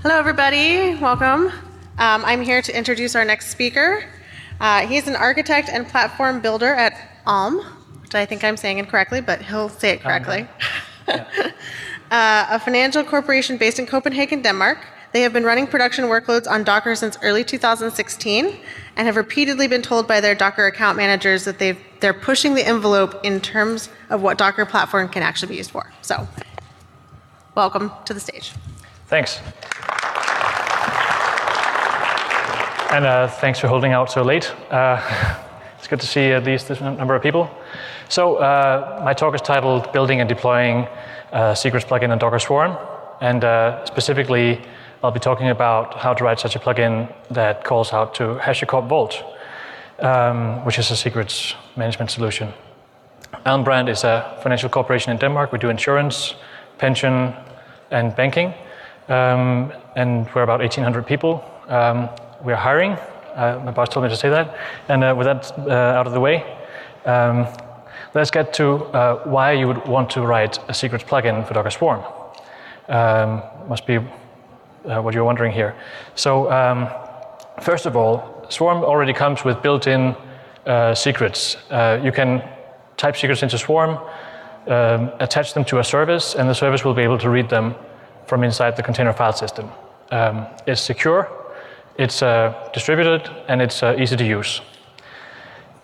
Hello, everybody. Welcome. I'm here to introduce our next speaker. He's an architect and platform builder at Alm, which I think I'm saying incorrectly, but he'll say it correctly. A financial corporation based in Copenhagen, Denmark. They have been running production workloads on Docker since early 2016 and have repeatedly been told by their Docker account managers that they're pushing the envelope in terms of what Docker platform can actually be used for. So, welcome to the stage. Thanks. And thanks for holding out so late. It's good to see at least this number of people. So my talk is titled Building and Deploying Secrets Plugin in Docker Swarm. And specifically, I'll be talking about how to write such a plugin that calls out to HashiCorp Vault, which is a secrets management solution. Alm Brand is a financial corporation in Denmark. We do insurance, pension, and banking. And we're about 1,800 people. We're hiring. My boss told me to say that. And with that out of the way, let's get to why you would want to write a secrets plugin for Docker Swarm. Must be what you're wondering here. So first of all, Swarm already comes with built-in secrets. You can type secrets into Swarm, attach them to a service, and the service will be able to read them from inside the container file system. It's secure, it's distributed, and it's easy to use.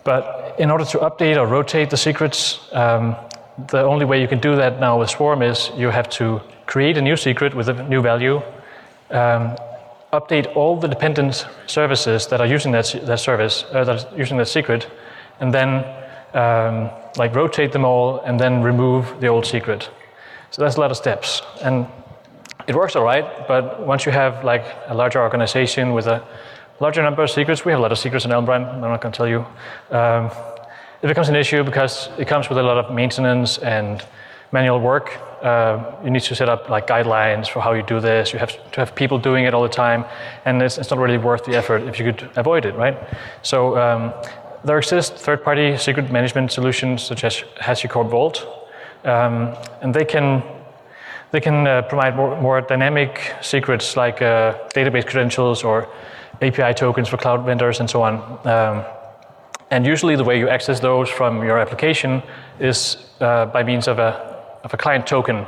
But in order to update or rotate the secrets, the only way you can do that now with Swarm is you have to create a new secret with a new value, update all the dependent services that are using that service, that are using that secret, and then rotate them all and then remove the old secret. So that's a lot of steps. And it works all right, but once you have like a larger organization with a larger number of secrets, we have a lot of secrets in Alm Brand, I'm not going to tell you, it becomes an issue because it comes with a lot of maintenance and manual work. You need to set up like guidelines for how you do this. You have to have people doing it all the time, and it's not really worth the effort if you could avoid it, right? So there exist third-party secret management solutions such as HashiCorp Vault, and they can provide more dynamic secrets like database credentials or API tokens for cloud vendors and so on. And usually the way you access those from your application is by means of a client token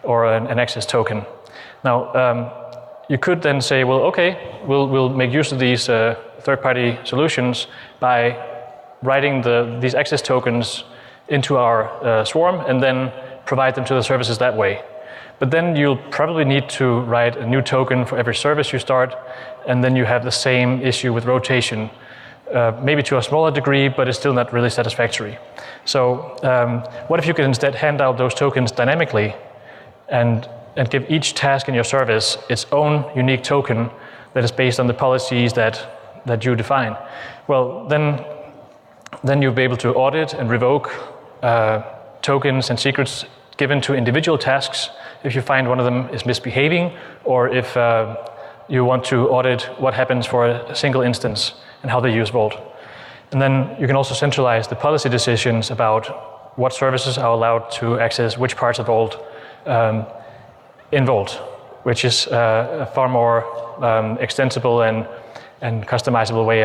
or an access token. Now, you could then say, well, okay, we'll make use of these third-party solutions by writing these access tokens into our Swarm and then provide them to the services that way. But then you'll probably need to write a new token for every service you start, and then you have the same issue with rotation, maybe to a smaller degree, but it's still not really satisfactory. So what if you could instead hand out those tokens dynamically and give each task in your service its own unique token that is based on the policies that you define? Well, then you'll be able to audit and revoke tokens and secrets given to individual tasks if you find one of them is misbehaving, or if you want to audit what happens for a single instance and how they use Vault. And then you can also centralize the policy decisions about what services are allowed to access which parts of Vault in Vault, which is a far more extensible and customizable way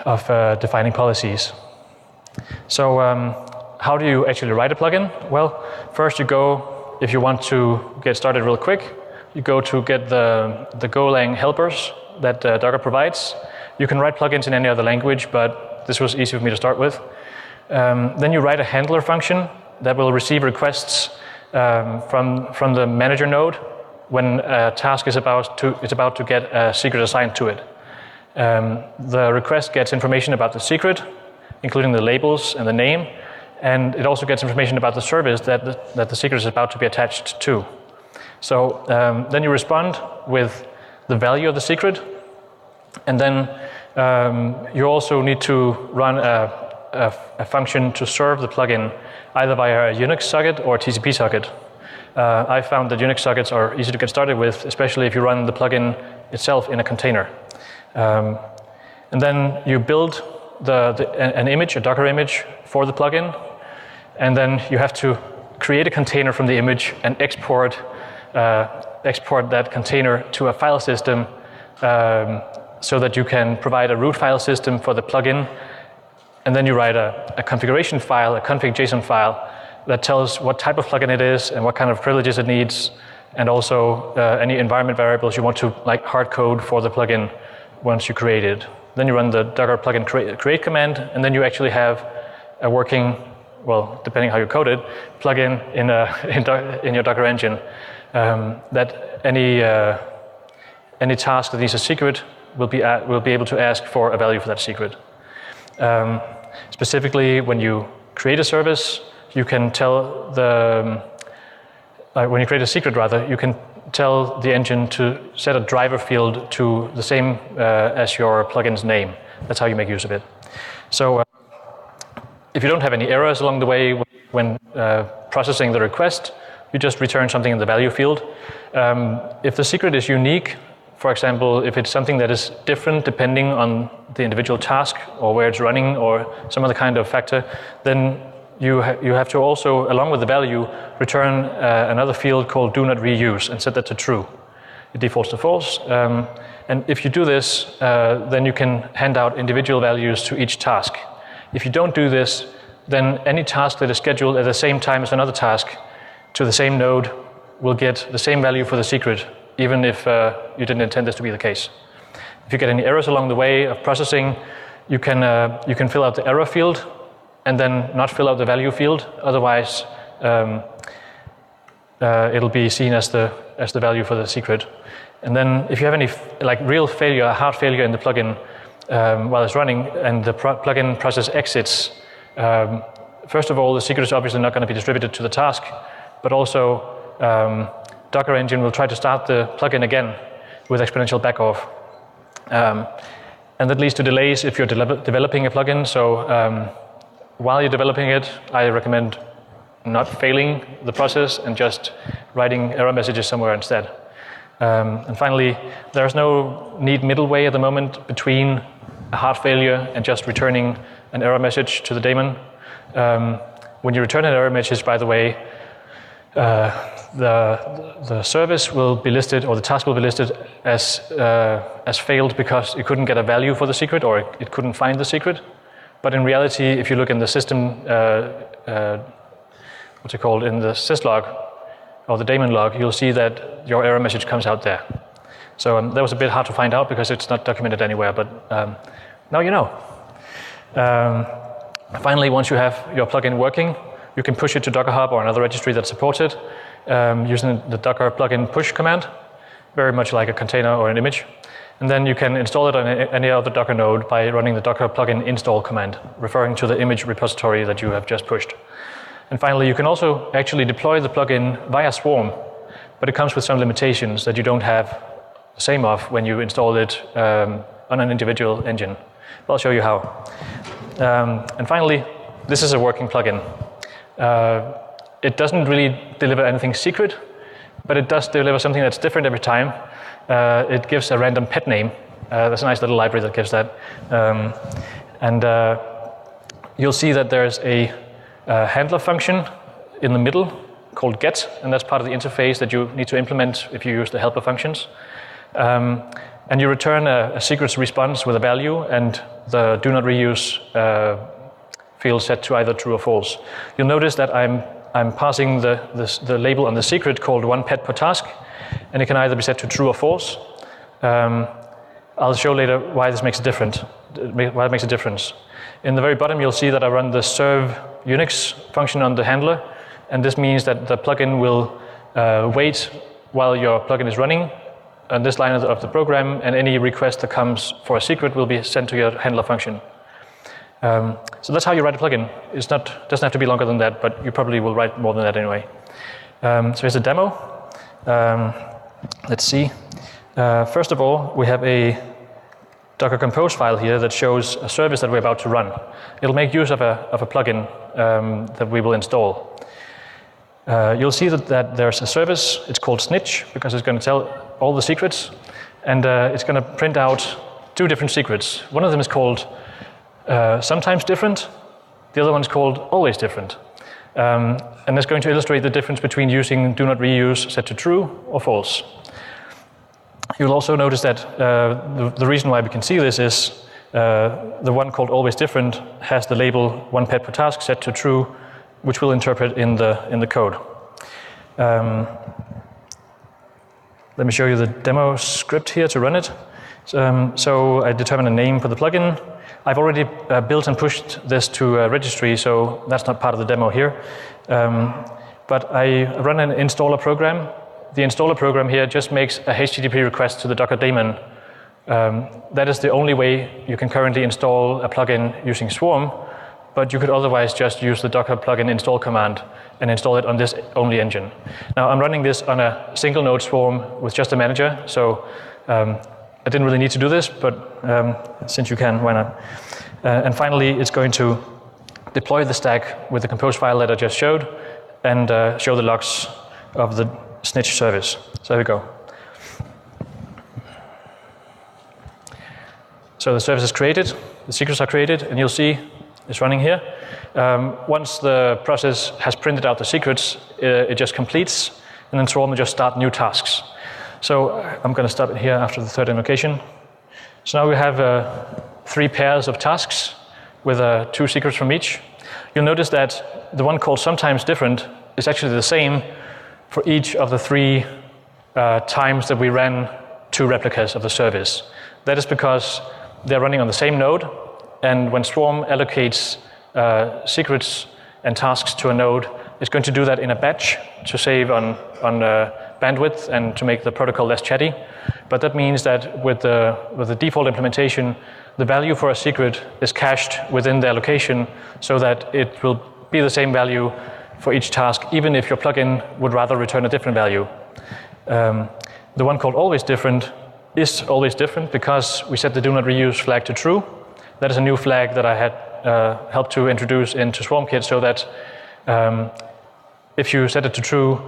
of defining policies. So how do you actually write a plugin? Well, first you go, if you want to get started real quick, you go to get the Golang helpers that Docker provides. You can write plugins in any other language, but this was easy for me to start with. Then you write a handler function that will receive requests from the manager node when a task is about to get a secret assigned to it. The request gets information about the secret, including the labels and the name, and it also gets information about the service that the secret is about to be attached to. So then you respond with the value of the secret, and then you also need to run a function to serve the plugin either via a Unix socket or a TCP socket. I found that Unix sockets are easy to get started with, especially if you run the plugin itself in a container. And then you build an image, a Docker image for the plugin, and then you have to create a container from the image and export export that container to a file system so that you can provide a root file system for the plugin. And then you write a configuration file, a config.json file, that tells what type of plugin it is and what kind of privileges it needs, and also any environment variables you want to like hard code for the plugin once you create it. Then you run the Docker plugin create command, and then you actually have a working, well, depending how you code it, plugin in your Docker engine that any task that needs a secret will be able to ask for a value for that secret. Specifically, when you create a service, you can tell when you create a secret rather, you can tell the engine to set a driver field to the same as your plugin's name. That's how you make use of it. So if you don't have any errors along the way when processing the request, you just return something in the value field. If the secret is unique, for example, if it's something that is different depending on the individual task or where it's running or some other kind of factor, then you have to also, along with the value, return another field called do not reuse and set that to true. It defaults to false. And if you do this, then you can hand out individual values to each task. If you don't do this, then any task that is scheduled at the same time as another task to the same node will get the same value for the secret, even if you didn't intend this to be the case. If you get any errors along the way of processing, you can fill out the error field and then not fill out the value field. Otherwise, it'll be seen as the value for the secret. And then if you have any like real failure, a hard failure in the plugin while it's running and the plugin process exits, first of all, the secret is obviously not going to be distributed to the task, but also Docker engine will try to start the plugin again with exponential backoff. And that leads to delays if you're developing a plugin. So while you're developing it, I recommend not failing the process and just writing error messages somewhere instead. And finally, there's no neat middle way at the moment between a hard failure and just returning an error message to the daemon. When you return an error message, by the way, the service will be listed, or the task will be listed as failed because it couldn't get a value for the secret, or it couldn't find the secret. But in reality, if you look in the system, what's it called, in the syslog or the daemon log, you'll see that your error message comes out there. So that was a bit hard to find out because it's not documented anywhere, but now you know. Finally, once you have your plugin working, you can push it to Docker Hub or another registry that supports it using the Docker plugin push command, very much like a container or an image. And then you can install it on any other Docker node by running the Docker plugin install command, referring to the image repository that you have just pushed. And finally, you can also actually deploy the plugin via Swarm, but it comes with some limitations that you don't have the same of when you install it on an individual engine. But I'll show you how. And finally, this is a working plugin. It doesn't really deliver anything secret, but it does deliver something that's different every time. It gives a random pet name. There's a nice little library that gives that. And you'll see that there's a handler function in the middle called get, and that's part of the interface that you need to implement if you use the helper functions. And you return a secrets response with a value and the do not reuse field set to either true or false. You'll notice that I'm passing the label on the secret called one pet per task, and it can either be set to true or false. I'll show later why this makes a difference. Why it makes a difference. In the very bottom, you'll see that I run the serve Unix function on the handler, and this means that the plugin will wait while your plugin is running on this line of the program, and any request that comes for a secret will be sent to your handler function. So that's how you write a plugin. It doesn't have to be longer than that, but you probably will write more than that anyway. So here's a demo. Let's see. First of all, we have a Docker Compose file here that shows a service that we're about to run. It'll make use of a plugin that we will install. You'll see that there's a service. It's called Snitch because it's going to tell all the secrets, and it's going to print out two different secrets. One of them is called sometimes different. The other one's called always different. And that's going to illustrate the difference between using do not reuse set to true or false. You'll also notice that the reason why we can see this is the one called always different has the label one pet per task set to true, which we'll interpret in the code. Let me show you the demo script here to run it. So I determine a name for the plugin. I've already built and pushed this to a registry, so that's not part of the demo here. But I run an installer program. The installer program here just makes a HTTP request to the Docker daemon. That is the only way you can currently install a plugin using Swarm, but you could otherwise just use the Docker plugin install command and install it on this only engine. Now I'm running this on a single node Swarm with just a manager, so I didn't really need to do this, but since you can, why not? And finally, it's going to deploy the stack with the compose file that I just showed and show the logs of the snitch service. So here we go. So the service is created, the secrets are created, and you'll see it's running here. Once the process has printed out the secrets, it just completes, and then Swarm will just start new tasks. So I'm going to stop it here after the third invocation. So now we have 3 pairs of tasks with 2 secrets from each. You'll notice that the one called sometimes different is actually the same for each of the 3 times that we ran 2 replicas of the service. That is because they're running on the same node, and when Swarm allocates secrets and tasks to a node, it's going to do that in a batch to save on bandwidth and to make the protocol less chatty. But that means that with the default implementation, the value for a secret is cached within the allocation so that it will be the same value for each task, even if your plugin would rather return a different value. The one called always different is always different because we set the do not reuse flag to true. That is a new flag that I had helped to introduce into SwarmKit so that if you set it to true,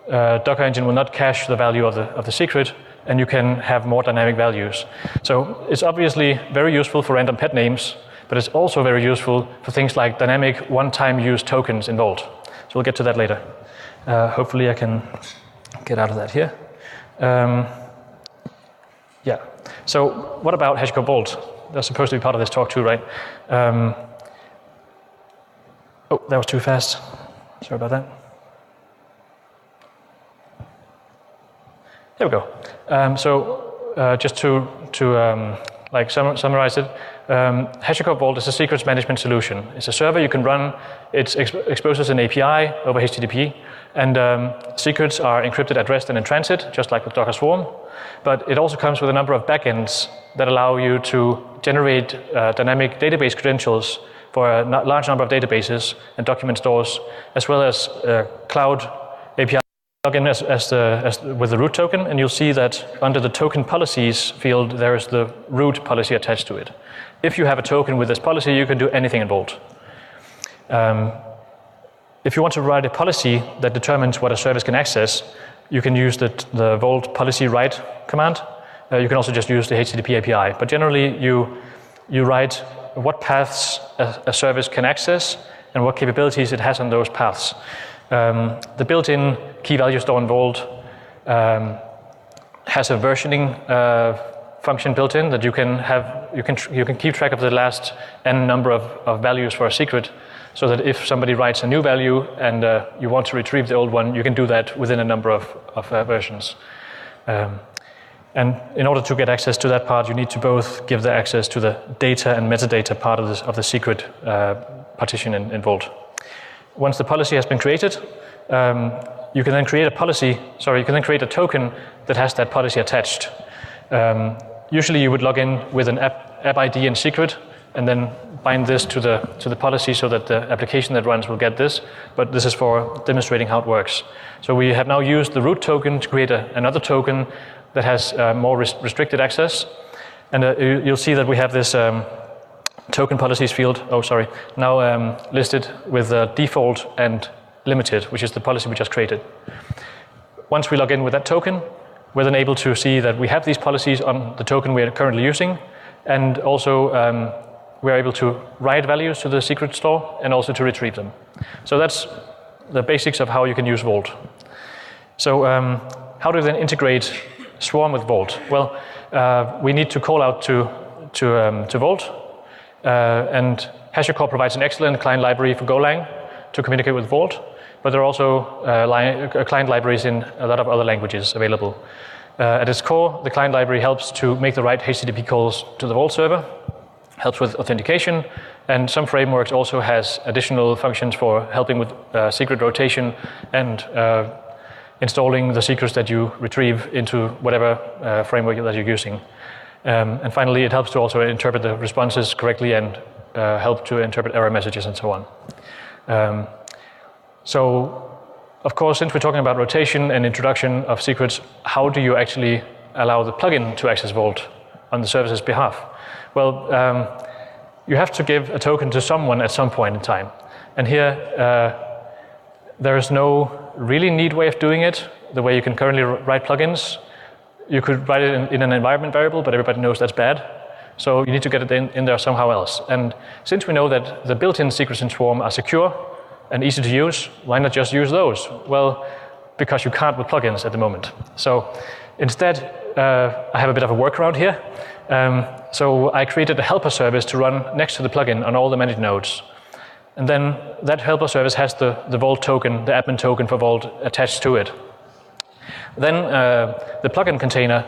Docker Engine will not cache the value of the secret, and you can have more dynamic values. So it's obviously very useful for random pet names, but it's also very useful for things like dynamic one-time use tokens in Vault. So we'll get to that later. Hopefully I can get out of that here. Yeah. So what about HashiCorp Vault? That's supposed to be part of this talk too, right? Oh, that was too fast. Sorry about that. Here we go. Just to summarize it, HashiCorp Vault is a secrets management solution. It's a server you can run. It exposes an API over HTTP, and secrets are encrypted at rest and in transit, just like with Docker Swarm. But it also comes with a number of backends that allow you to generate dynamic database credentials for a large number of databases and document stores, as well as cloud API login with the root token, and you'll see that under the token policies field, there is the root policy attached to it. If you have a token with this policy, you can do anything in Vault. If you want to write a policy that determines what a service can access, you can use the Vault policy write command. You can also just use the HTTP API, but generally you write what paths a service can access and what capabilities it has on those paths. The built-in key value store in Vault has a versioning function built in that you can keep track of the last n number of values for a secret, so that if somebody writes a new value and you want to retrieve the old one, you can do that within a number of versions. And in order to get access to that part, you need to both give the access to the data and metadata part of the secret partition in Vault. Once the policy has been created, you can then create a token that has that policy attached. Usually you would log in with an app ID and secret, and then bind this to the policy so that the application that runs will get this, but this is for demonstrating how it works. So we have now used the root token to create another token that has more restricted access, and you'll see that we have this token policies field, now listed with default and limited, which is the policy we just created. Once we log in with that token, we're then able to see that we have these policies on the token we are currently using, and also we are able to write values to the secret store and also to retrieve them. So that's the basics of how you can use Vault. So how do we then integrate Swarm with Vault? Well, we need to call out to Vault, and HashiCorp provides an excellent client library for Golang to communicate with Vault, but there are also client libraries in a lot of other languages available. At its core, the client library helps to make the right HTTP calls to the Vault server, helps with authentication, and some frameworks also has additional functions for helping with secret rotation and installing the secrets that you retrieve into whatever framework that you're using. And finally, it helps to also interpret the responses correctly and help to interpret error messages and so on. So, of course, since we're talking about rotation and introduction of secrets, how do you actually allow the plugin to access Vault on the service's behalf? Well, you have to give a token to someone at some point in time. And here, there is no really neat way of doing it, the way you can currently write plugins. You could write it in an environment variable, but everybody knows that's bad. So you need to get it in there somehow else. And since we know that the built-in secrets in Swarm are secure and easy to use, why not just use those? Well, because you can't with plugins at the moment. So instead, I have a bit of a workaround here. So I created a helper service to run next to the plugin on all the managed nodes. And then that helper service has the Vault token, the admin token for Vault attached to it. Then the plugin container,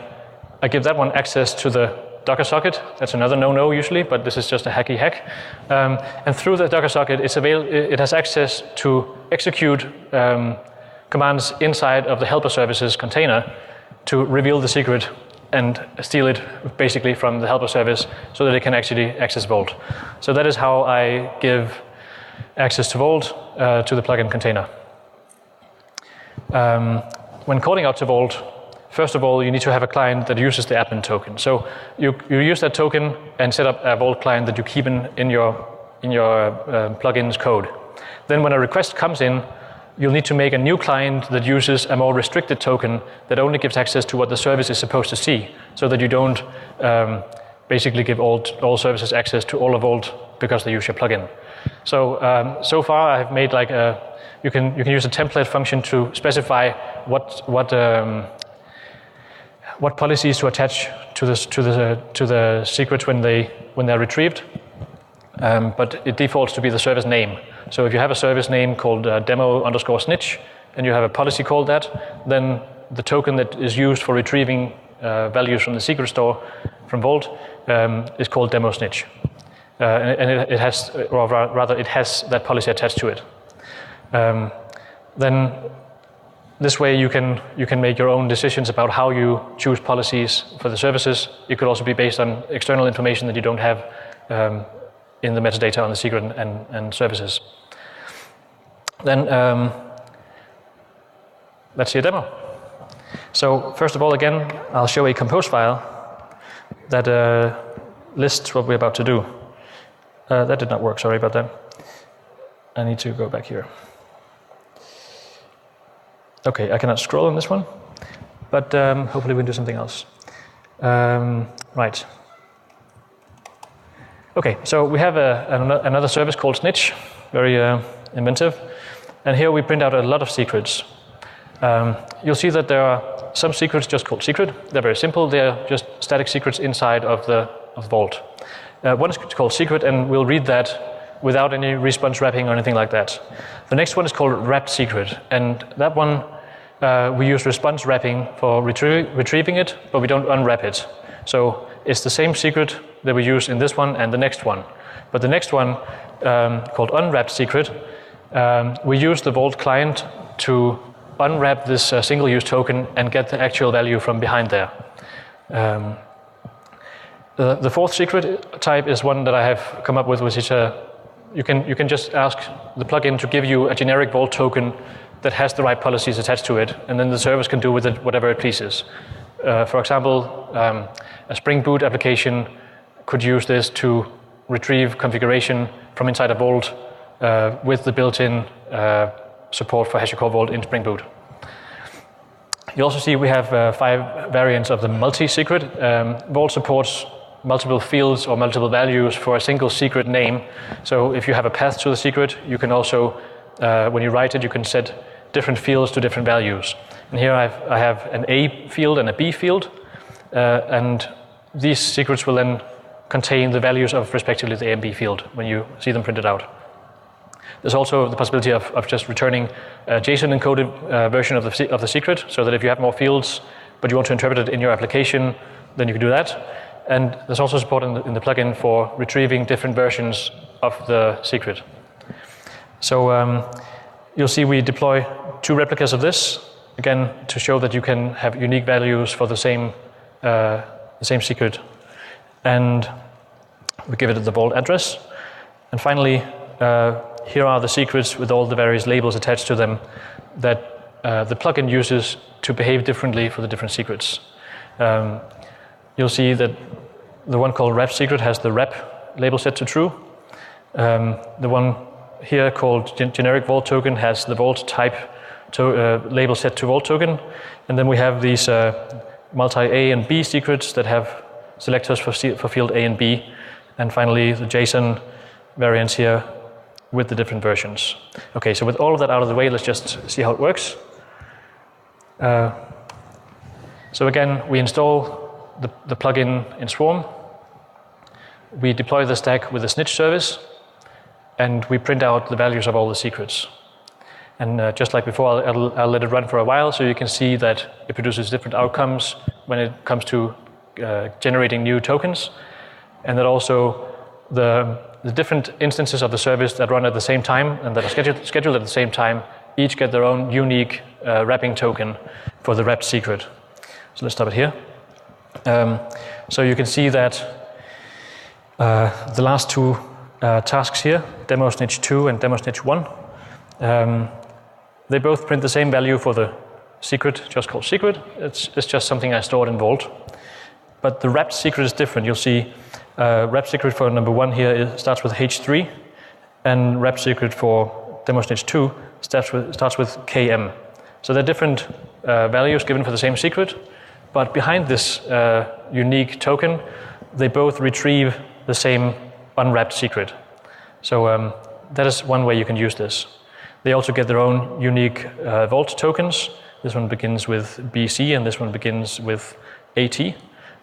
I give that one access to the Docker socket. That's another no-no usually, but this is just a hacky hack. And through the Docker socket, it has access to execute commands inside of the helper services container to reveal the secret and steal it basically from the helper service so that it can actually access Vault. So that is how I give access to Vault to the plugin container. When calling out to Vault, first of all, you need to have a client that uses the admin token. So you use that token and set up a Vault client that you keep in your plugin's code. Then when a request comes in, you'll need to make a new client that uses a more restricted token that only gives access to what the service is supposed to see, so that you don't basically give all services access to all of Vault because they use your plugin. So so far I've made like you can use a template function to specify what policies to attach to the secrets when they're retrieved. But it defaults to be the service name. So if you have a service name called demo_snitch and you have a policy called that, then the token that is used for retrieving values from the secret store from Vault is called demo_snitch. And it has, or rather it has that policy attached to it. Then this way you can make your own decisions about how you choose policies for the services. It could also be based on external information that you don't have in the metadata on the secret and services. Then let's see a demo. So first of all, again, I'll show a compose file that lists what we're about to do. That did not work, sorry about that. I need to go back here. Okay, I cannot scroll on this one, but hopefully we can do something else. Right. Okay, so we have another service called Snitch, very inventive, and here we print out a lot of secrets. You'll see that there are some secrets just called secret. They're very simple. They're just static secrets inside of Vault. One is called secret, and we'll read that without any response wrapping or anything like that. The next one is called wrapped secret, and that one we use response wrapping for retrieving it, but we don't unwrap it. So it's the same secret that we use in this one and the next one. But the next one, called unwrapped secret, we use the Vault client to unwrap this single-use token and get the actual value from behind there. The fourth secret type is one that I have come up with, which is you can just ask the plugin to give you a generic Vault token that has the right policies attached to it, and then the service can do with it whatever it pleases. For example, a Spring Boot application could use this to retrieve configuration from inside a Vault with the built-in support for HashiCorp Vault in Spring Boot. You also see we have 5 variants of the multi-secret. Vault supports multiple fields or multiple values for a single secret name. So if you have a path to the secret, you can also, when you write it, you can set different fields to different values. And here I have an A field and a B field, and these secrets will then contain the values of respectively the A and B field when you see them printed out. There's also the possibility of just returning a JSON encoded version of the secret, so that if you have more fields but you want to interpret it in your application, then you can do that. And there's also support in the plugin for retrieving different versions of the secret. So you'll see we deploy 2 replicas of this, again, to show that you can have unique values for the same secret. And we give it the vault address. And finally, here are the secrets with all the various labels attached to them that the plugin uses to behave differently for the different secrets. You'll see that the one called rep secret has the rep label set to true. The one here called generic vault token has the vault type label set to vault token. And then we have these multi-A and B secrets that have selectors for field A and B. And finally, the JSON variants here with the different versions. Okay, so with all of that out of the way, let's just see how it works. So again, we install the plugin in Swarm. We deploy the stack with a snitch service, and we print out the values of all the secrets. And just like before, I'll let it run for a while so you can see that it produces different outcomes when it comes to generating new tokens, and that also the different instances of the service that run at the same time and that are scheduled at the same time each get their own unique wrapping token for the wrapped secret. So let's stop it here. So you can see that the last 2 tasks here, demo snitch 2 and demo snitch 1, they both print the same value for the secret, just called secret. It's just something I stored in Vault. But the wrapped secret is different. You'll see wrapped secret for number 1 here starts with H3, and wrapped secret for demo snitch 2 starts with KM. So they're different values given for the same secret, but behind this unique token, they both retrieve the same unwrapped secret. So that is one way you can use this. They also get their own unique vault tokens. This one begins with BC and this one begins with AT.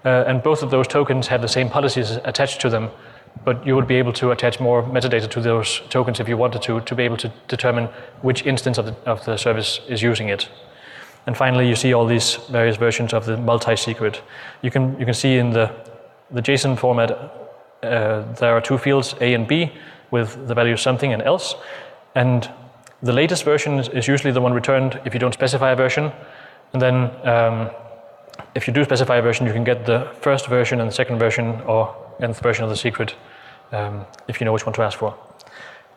And both of those tokens have the same policies attached to them, but you would be able to attach more metadata to those tokens if you wanted to be able to determine which instance of the service is using it. And finally, you see all these various versions of the multi-secret. You can see in the JSON format, there are 2 fields, A and B, with the value something and else. And the latest version is usually the one returned if you don't specify a version. And then if you do specify a version, you can get the first version and the second version or nth version of the secret if you know which one to ask for.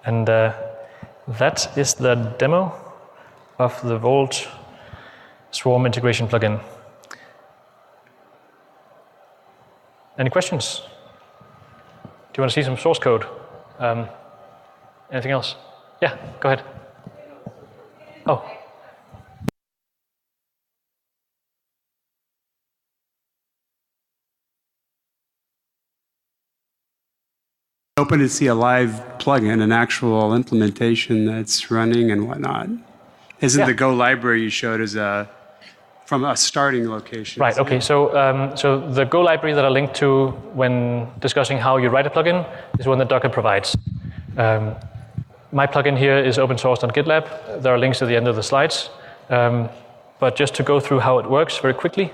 And that is the demo of the Vault Swarm integration plugin. Any questions? Do you want to see some source code? Anything else? Yeah, go ahead. Oh. Open to see a live plugin, an actual implementation that's running and whatnot. Isn't the Go library you showed as from a starting location? Right, okay, so the Go library that I linked to when discussing how you write a plugin is one that Docker provides. My plugin here is open sourced on GitLab. There are links at the end of the slides. But just to go through how it works very quickly,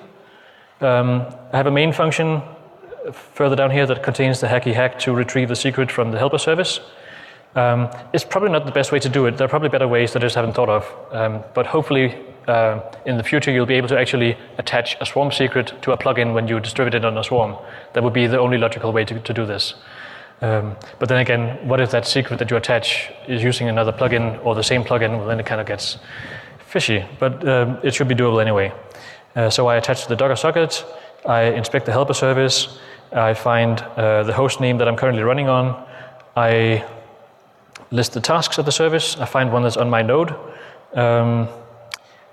I have a main function further down here that contains the hacky hack to retrieve the secret from the helper service. It's probably not the best way to do it. There are probably better ways that I just haven't thought of. But hopefully in the future you'll be able to actually attach a Swarm secret to a plugin when you distribute it on a Swarm. That would be the only logical way to do this. But then again, what if that secret that you attach is using another plugin or the same plugin? Well, then it kind of gets fishy, but it should be doable anyway. So I attach the Docker socket, I inspect the helper service, I find the host name that I'm currently running on, I list the tasks of the service, I find one that's on my node,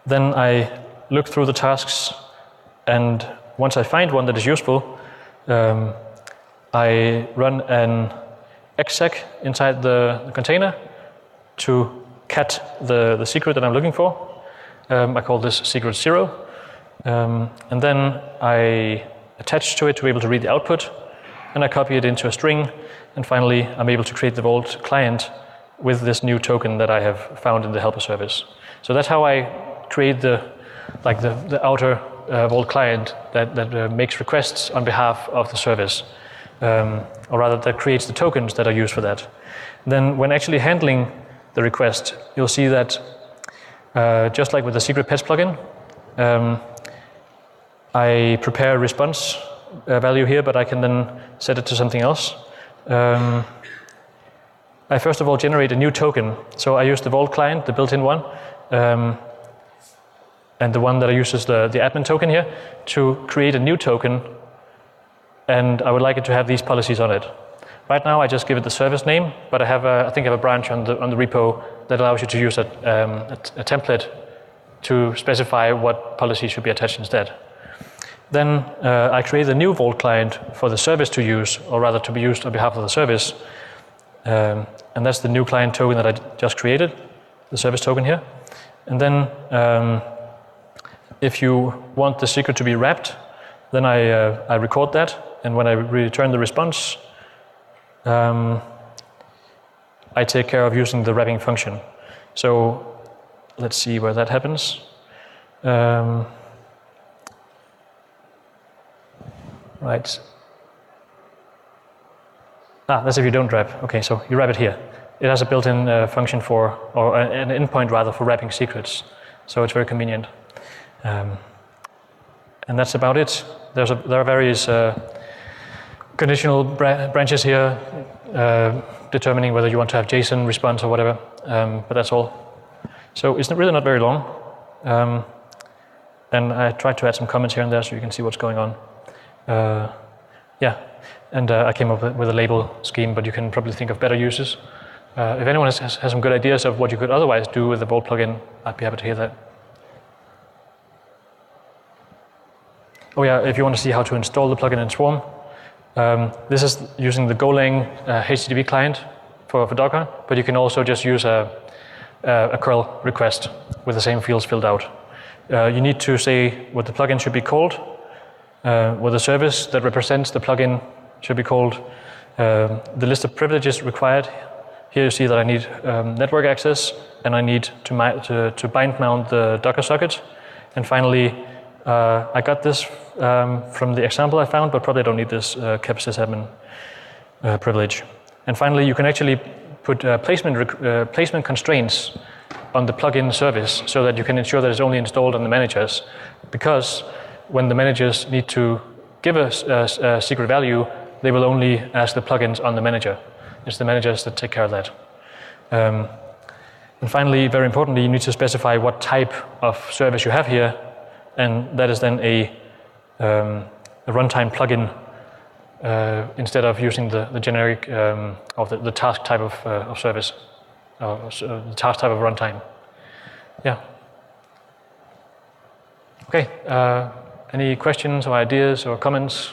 then I look through the tasks, and once I find one that is useful, I run an exec inside the container to cat the secret that I'm looking for. I call this secret 0. And then I attach to it to be able to read the output, and I copy it into a string, and finally I'm able to create the Vault client with this new token that I have found in the helper service. So that's how I create the outer Vault client that makes requests on behalf of the service, or rather that creates the tokens that are used for that. Then when actually handling the request, you'll see that just like with the secret pets plugin, I prepare a response value here, but I can then set it to something else. I first of all generate a new token. So I use the Vault client, the built-in one, and the one that I use is the admin token here, to create a new token, and I would like it to have these policies on it. Right now I just give it the service name, but I think I have a branch on the repo that allows you to use a template to specify what policy should be attached instead. Then I create a new Vault client for the service to use, or rather to be used on behalf of the service. And that's the new client token that I just created, the service token here. And then if you want the secret to be wrapped, then I record that. And when I return the response, I take care of using the wrapping function. So let's see where that happens. Right. That's if you don't wrap. Okay, so you wrap it here. It has a built-in function for, or an endpoint rather, for wrapping secrets. So it's very convenient. And that's about it. There are various conditional branches here determining whether you want to have JSON response or whatever, but that's all. So it's really not very long. And I tried to add some comments here and there so you can see what's going on. Yeah, and I came up with a label scheme, but you can probably think of better uses. If anyone has some good ideas of what you could otherwise do with the Vault plugin, I'd be happy to hear that. Oh yeah, if you want to see how to install the plugin in Swarm, this is using the Golang HTTP client for Docker, but you can also just use a curl request with the same fields filled out. You need to say what the plugin should be called, what the service that represents the plugin should be called, the list of privileges required. Here you see that I need network access, and I need to bind mount the Docker socket. And finally, I got this from the example I found, but probably don't need this cap sysadmin privilege. And finally, you can actually put placement constraints on the plugin service so that you can ensure that it's only installed on the managers. Because when the managers need to give a secret value, they will only ask the plugins on the manager. It's the managers that take care of that. And finally, very importantly, you need to specify what type of service you have here, and that is then a runtime plugin instead of using the generic or the task type of service, the task type of runtime. Yeah. Okay. Any questions or ideas or comments?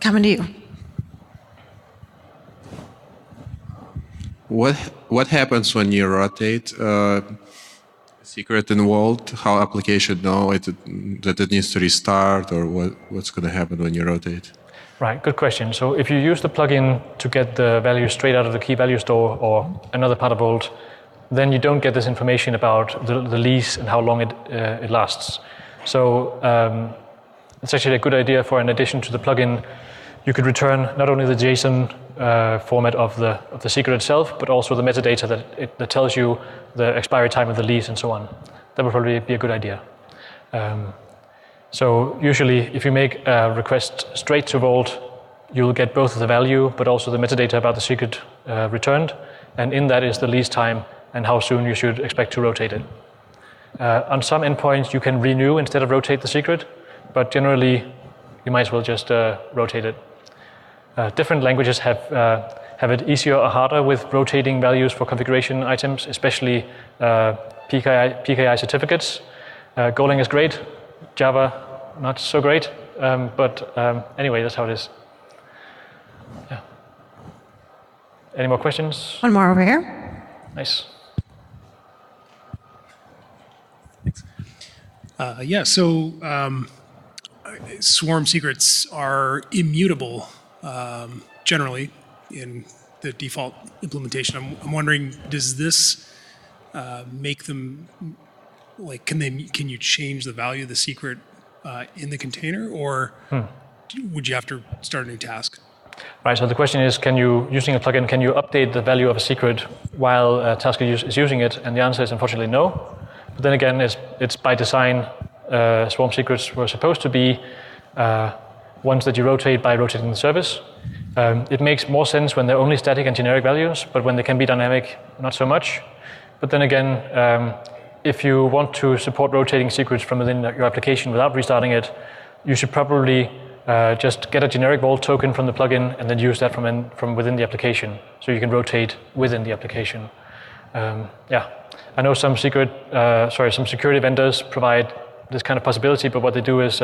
Coming to you. What happens when you rotate secret in Vault? How application know that it needs to restart, or what's going to happen when you rotate? Right, good question. So if you use the plugin to get the value straight out of the key value store or another part of Vault, then you don't get this information about the lease and how long it lasts. So it's actually a good idea for, in addition to the plugin, you could return not only the JSON format of the secret itself, but also the metadata that tells you the expiry time of the lease and so on. That would probably be a good idea. So usually, if you make a request straight to Vault, you'll get both the value, but also the metadata about the secret returned, and in that is the lease time and how soon you should expect to rotate it. On some endpoints, you can renew instead of rotate the secret, but generally, you might as well just rotate it. Different languages have it easier or harder with rotating values for configuration items, especially PKI certificates. Golang is great, Java not so great. Anyway, that's how it is. Yeah. Any more questions? One more over here. Nice. Swarm secrets are immutable generally in the default implementation. I'm wondering, does this make them can you change the value of the secret in the container, or would you have to start a new task? Right, so the question is, using a plugin, can you update the value of a secret while a task is using it? And the answer is unfortunately no. But then again, it's by design. Swarm secrets were supposed to be ones that you rotate by rotating the service. It makes more sense when they're only static and generic values, but when they can be dynamic, not so much. But then again, if you want to support rotating secrets from within your application without restarting it, you should probably just get a generic Vault token from the plugin and then use that from within the application, so you can rotate within the application. I know some security vendors provide this kind of possibility, but what they do is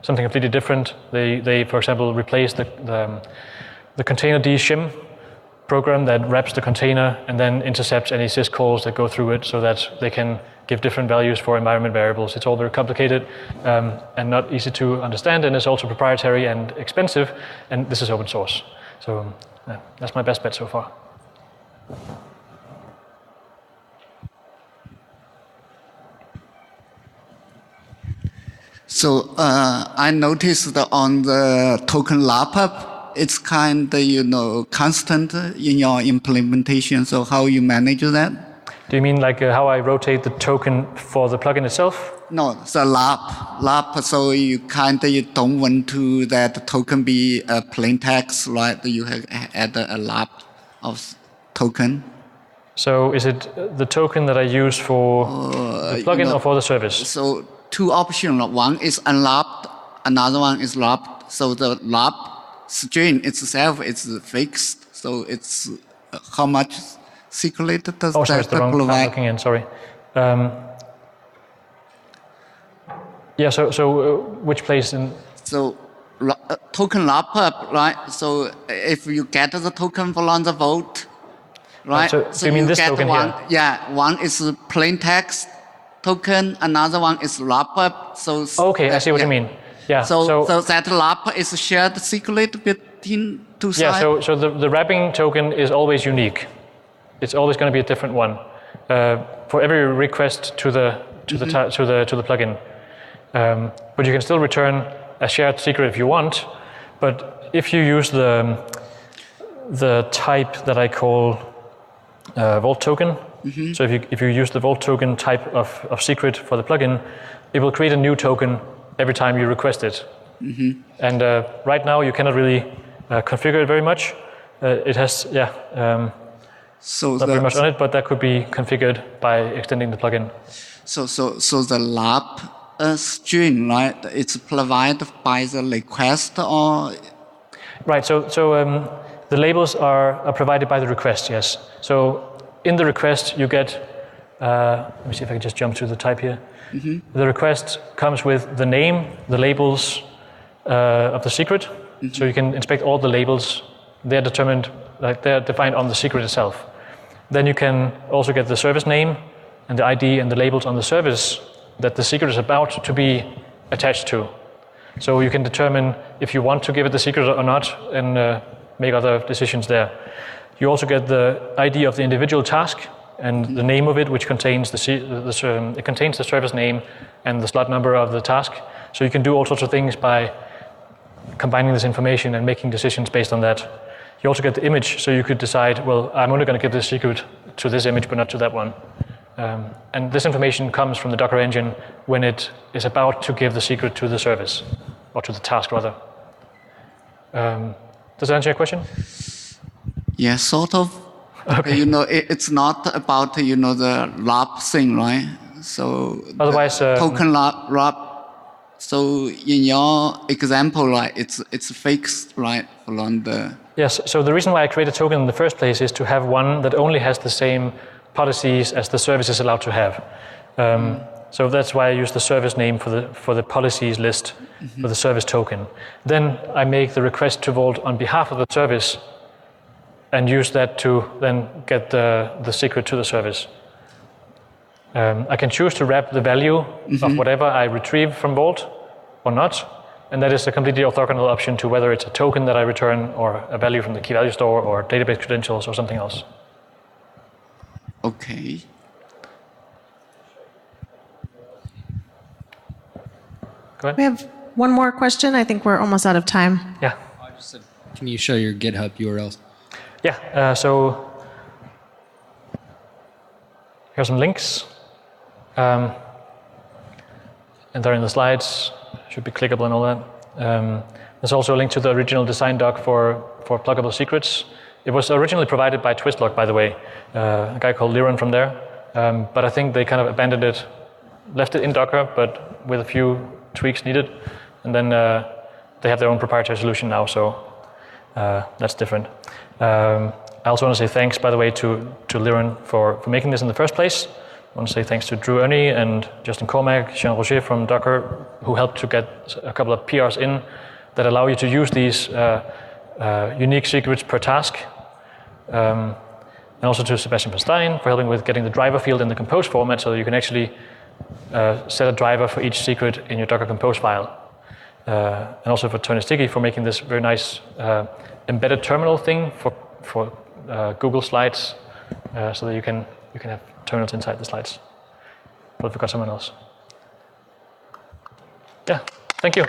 something completely different. They for example, replace the container shim program that wraps the container and then intercepts any syscalls that go through it, so that they can give different values for environment variables. It's all very complicated and not easy to understand, and it's also proprietary and expensive, and this is open source. So that's my best bet so far. So I noticed that on the token lap-up, it's kind of, constant in your implementation. So how you manage that? Do you mean like how I rotate the token for the plugin itself? No, the lap. So you don't want to that token be a plain text, right? You have add a lap of token. So is it the token that I use for the plugin or for the service? So two options. One is unlapped, another one is lapped. So the lap string itself is fixed. So it's how much secret does sorry, that it's the wrong provide? I'm looking in, sorry. Which place in? So token lap-up, right? So if you get the token from the Vault, right? So you mean this token one, here? Yeah, one is plain text token, another one is lap-up. So okay, I see what you mean. Yeah. So that lap is shared secret between two sides. Yeah. So the wrapping token is always unique. It's always going to be a different one for every request to the plugin. But you can still return a shared secret if you want. But if you use the type that I call Vault token, so if you use the Vault token type of secret for the plugin, it will create a new token every time you request it. And right now you cannot really configure it very much. It has so not very much on it, but that could be configured by extending the plugin. So the lap string, right? It's provided by the request or? Right. So the labels are provided by the request. Yes. So in the request you get. Let me see if I can just jump to the type here. The request comes with the name, the labels of the secret. So you can inspect all the labels. They're determined, they're defined on the secret itself. Then you can also get the service name and the ID and the labels on the service that the secret is about to be attached to. So you can determine if you want to give it the secret or not, and make other decisions there. You also get the ID of the individual task and the name of it, which contains it contains the service name and the slot number of the task. So you can do all sorts of things by combining this information and making decisions based on that. You also get the image, so you could decide, well, I'm only going to give this secret to this image, but not to that one. And this information comes from the Docker engine when it is about to give the secret to the service, or to the task rather. Does that answer your question? Yeah, sort of. Okay. It's not about the lap thing, right? So otherwise, token lap. So in your example, right, it's fixed, right, along the. Yes. So the reason why I created a token in the first place is to have one that only has the same policies as the service is allowed to have. So that's why I use the service name for the policies list for the service token. Then I make the request to Vault on behalf of the service and use that to then get the secret to the service. I can choose to wrap the value of whatever I retrieve from Vault or not, and that is a completely orthogonal option to whether it's a token that I return or a value from the key value store or database credentials or something else. Okay. Go ahead. We have one more question. I think we're almost out of time. Yeah. I just said, can you show your GitHub URLs? Yeah, so here's some links. And they're in the slides, should be clickable and all that. There's also a link to the original design doc for pluggable secrets. It was originally provided by Twistlog, by the way, a guy called Liran from there. But I think they kind of abandoned it, left it in Docker, but with a few tweaks needed. And then they have their own proprietary solution now, so that's different. I also want to say thanks, by the way, to Liran for making this in the first place. I want to say thanks to Drew Ernie and Justin Cormack, Jean Roger from Docker, who helped to get a couple of PRs in that allow you to use these unique secrets per task. And also to Sebastian Stein for helping with getting the driver field in the compose format so that you can actually set a driver for each secret in your Docker compose file. And also for Tony Sticky for making this very nice embedded terminal thing for Google Slides so that you can have terminals inside the slides. But I forgot someone else. Yeah, thank you.